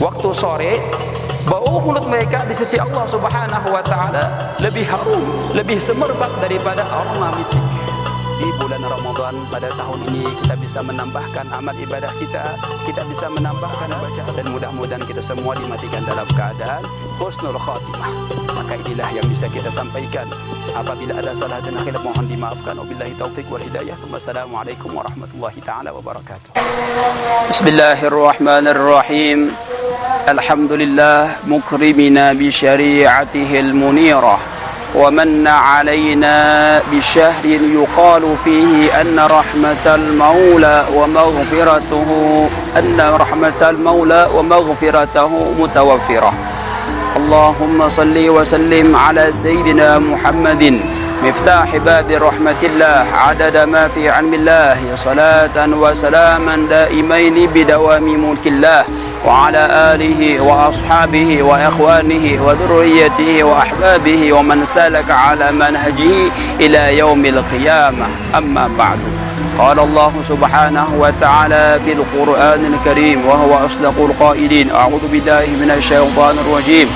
waktu sore, bau mulut mereka di sisi Allah Subhanahu wa taala lebih harum, lebih semerbak daripada aroma misik. Di bulan Ramadan pada tahun ini kita bisa menambahkan amal ibadah kita bisa menambahkan bacaan, dan mudah-mudahan kita semua dimatikan dalam keadaan husnul khatimah. Maka inilah yang bisa kita sampaikan. Apabila ada salah dan khilaf mohon dimaafkan. Wabillahi taufiq wal hidayah. Wassalamualaikum warahmatullahi taala wabarakatuh. Bismillahirrahmanirrahim. Alhamdulillah mukrimina bi syari'atihil munirah. ومن علينا بشهر يقال فيه أن رحمة المولى ومغفرته متوفرة. اللهم صل وسلم على سيدنا محمد مفتاح باب رحمة الله عدد ما في علم الله صلاة وسلاما دائمين بدوام ملك الله وعلى آله وأصحابه وإخوانه وذريته وأحبابه ومن سلك على منهجه إلى يوم القيامة. أما بعد، قال الله سبحانه وتعالى في القرآن الكريم وهو أصدق القائلين: أعوذ بالله من الشيطان الرجيم.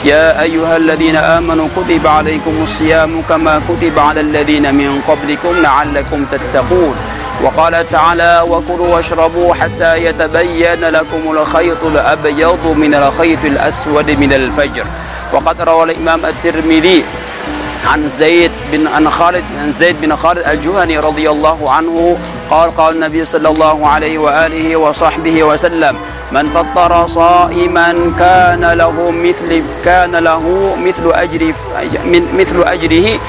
يا أيها الذين آمنوا كتب عليكم الصيام كما كتب على الذين من قبلكم لعلكم تتقون. وقال تعالى: وكلوا واشربوا حتى يتبين لكم الخيط الأبيض من الخيط الأسود من الفجر. وقد روى الإمام الترمذي عن زيد بن خالد الجهني رضي الله عنه قال النبي صلى الله عليه وآله وصحبه وسلم: من فطر صائما كان له مثل أجره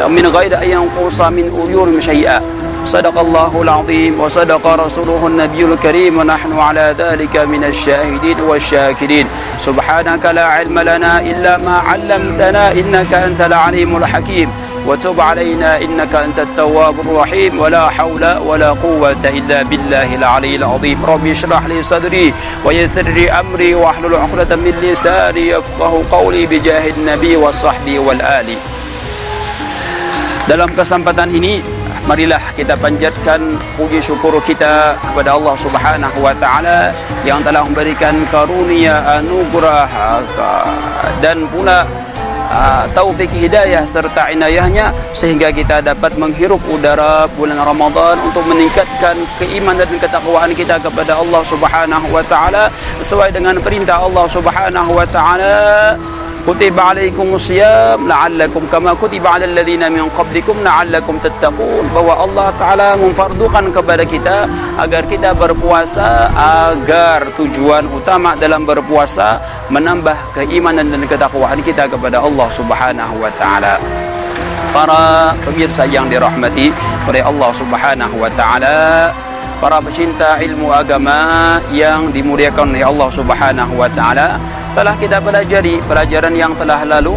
من غير أن ينقص من أجورهم شيئا. صدق الله العظيم وصدق رسوله النبي الكريم ونحن على ذلك من الشاهدين والشاكرين. سبحانك لا علم لنا إلا ما علمتنا إنك أنت العليم الحكيم. وتب علينا إنك أنت التواب الرحيم. ولا حول ولا قوة إلا بالله العلي العظيم. ربي اشرح لي صدري ويسر لي أمري واحلل عقدة من لساني يفقه قولي بجاه النبي والصحبه والآل. Dalam kesempatan ini, marilah kita panjatkan puji syukur kita kepada Allah Subhanahu wa taala yang telah memberikan karunia, anugerah dan pula taufik hidayah serta inayahnya sehingga kita dapat menghirup udara bulan Ramadan untuk meningkatkan keimanan dan ketakwaan kita kepada Allah Subhanahu wa taala sesuai dengan perintah Allah Subhanahu wa taala. Kutiba alaikumus syiyam la'allakum kama kutiba 'alal ladzina min qablikum la'allakum tattaqun. Bahwa Allah taala memfardukan kepada kita agar kita berpuasa, agar tujuan utama dalam berpuasa menambah keimanan dan ketakwaan kita kepada Allah Subhanahu wa taala. Para pemirsa yang dirahmati oleh Allah Subhanahu wa taala, para pecinta ilmu agama yang dimuliakan oleh Allah Subhanahu wa taala, telah kita pelajari pelajaran yang telah lalu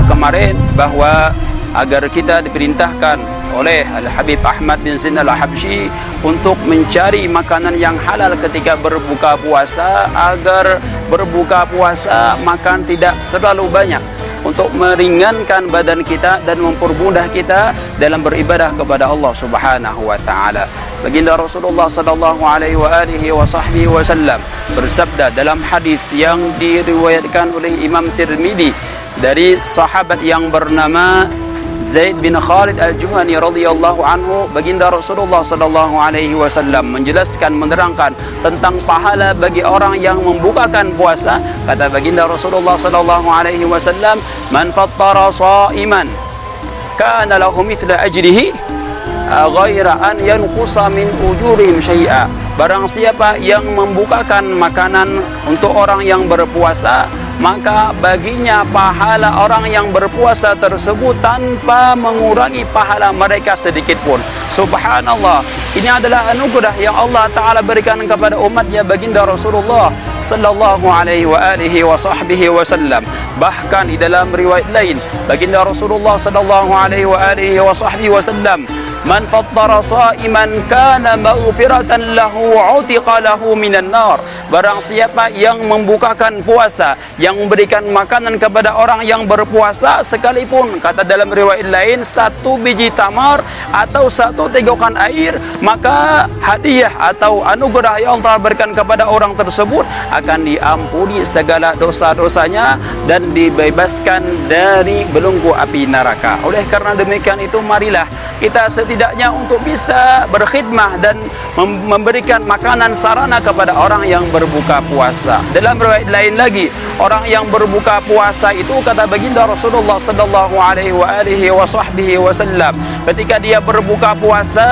kemarin bahwa agar kita diperintahkan oleh Al-Habib Ahmad bin Zain Al-Habsyi untuk mencari makanan yang halal ketika berbuka puasa, agar berbuka puasa makan tidak terlalu banyak untuk meringankan badan kita dan mempermudah kita dalam beribadah kepada Allah Subhanahu wa taala. Baginda Rasulullah sallallahu alaihi wa alihi wa sahbihi wasallam bersabda dalam hadis yang diriwayatkan oleh Imam Tirmidzi dari sahabat yang bernama Zaid bin Khalid al-Juhani radhiyallahu anhu. Baginda Rasulullah sallallahu alaihi wasallam menjelaskan, menerangkan tentang pahala bagi orang yang membukakan puasa. Kata Baginda Rasulullah sallallahu alaihi wasallam, man fattara sha'iman kana lahu mithla ajrihi ghaira an yanqusa min ujurihim syai'a. Barang siapa yang membukakan makanan untuk orang yang berpuasa, maka baginya pahala orang yang berpuasa tersebut tanpa mengurangi pahala mereka sedikit pun. Subhanallah, ini adalah anugerah yang Allah Ta'ala berikan kepada umatnya baginda Rasulullah sallallahu alaihi wa alihi wa sahbihi wasallam. Bahkan di dalam riwayat lain, baginda Rasulullah sallallahu alaihi wa alihi wa sahbihi wasallam man fattara sha'iman kana maghfiratan lahu 'utiqa lahu minan nar. Barang siapa yang membukakan puasa, yang memberikan makanan kepada orang yang berpuasa, sekalipun kata dalam riwayat lain 1 biji tamar atau 1 tegokan air, maka hadiah atau anugerah yang Allah berikan kepada orang tersebut akan diampuni segala dosa-dosanya dan dibebaskan dari belenggu api neraka. Oleh karena demikian itu, marilah kita setidaknya untuk bisa berkhidmah dan memberikan makanan sarana kepada orang yang berbuka puasa. Dalam riwayat lain lagi, orang yang berbuka puasa itu kata baginda Rasulullah sallallahu alaihi wasallam, ketika dia berbuka puasa,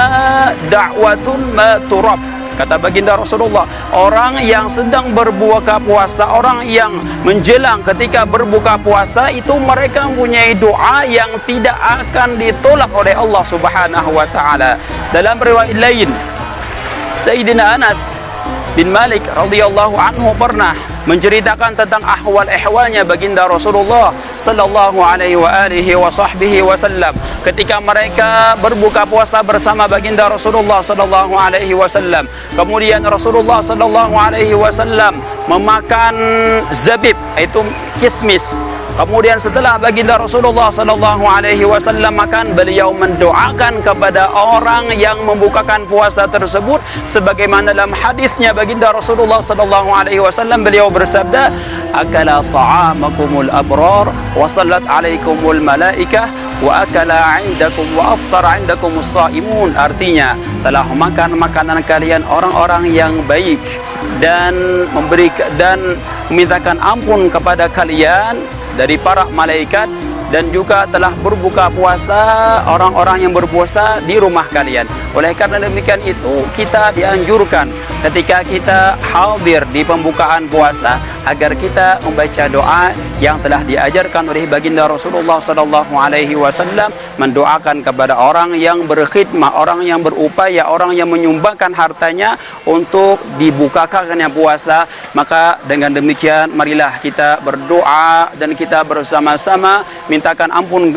da'watun ma turab. Kata baginda Rasulullah, orang yang sedang berbuka puasa, orang yang menjelang ketika berbuka puasa itu mereka mempunyai doa yang tidak akan ditolak oleh Allah Subhanahu wa taala. Dalam riwayat lain, Sayyidina Anas bin Malik radhiyallahu anhu pernah menceritakan tentang ahwal-ehwalnya baginda Rasulullah sallallahu alaihi wasallam ketika mereka berbuka puasa bersama baginda Rasulullah sallallahu alaihi wasallam. Kemudian Rasulullah sallallahu alaihi wasallam memakan zabib, yaitu kismis. Kemudian setelah baginda Rasulullah sallallahu alaihi wasallam makan, beliau mendoakan kepada orang yang membukakan puasa tersebut sebagaimana dalam hadisnya baginda Rasulullah sallallahu alaihi wasallam beliau bersabda, akala ta'amakumul abrar wa sallat alaikumul malaikah wa akala 'indakum wa aftara 'indakumus shaimun. Artinya, telah makan makanan kalian orang-orang yang baik dan memintakan ampun kepada kalian dari para malaikat, dan juga telah berbuka puasa orang-orang yang berpuasa di rumah kalian. Oleh karena demikian itu, kita dianjurkan ketika kita hadir di pembukaan puasa agar kita membaca doa yang telah diajarkan oleh baginda Rasulullah sallallahu alaihi wasallam, mendoakan kepada orang yang berkhidmah, orang yang berupaya, orang yang menyumbangkan hartanya untuk dibukakannya puasa. Maka dengan demikian marilah kita berdoa dan kita bersama-sama mintakan ampun,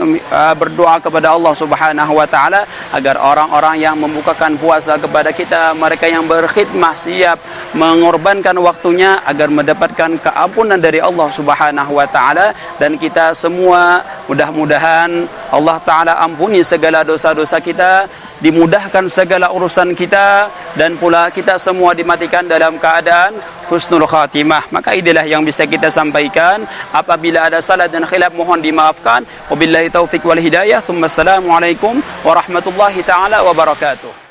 berdoa kepada Allah Subhanahu wa taala agar orang-orang yang membukakan puasa kepada kita, mereka yang berkhidmah siap mengorbankan waktunya agar mendapatkan keampunan dari Allah Subhanahu wa taala, dan kita semua mudah-mudahan Allah taala ampuni segala dosa-dosa kita, dimudahkan segala urusan kita, dan pula kita semua dimatikan dalam keadaan husnul khatimah. Maka inilah yang bisa kita sampaikan. Apabila ada salah dan khilaf mohon dimaafkan. Wabillahi taufiq wal hidayah. Assalamualaikum warahmatullahi taala wabarakatuh.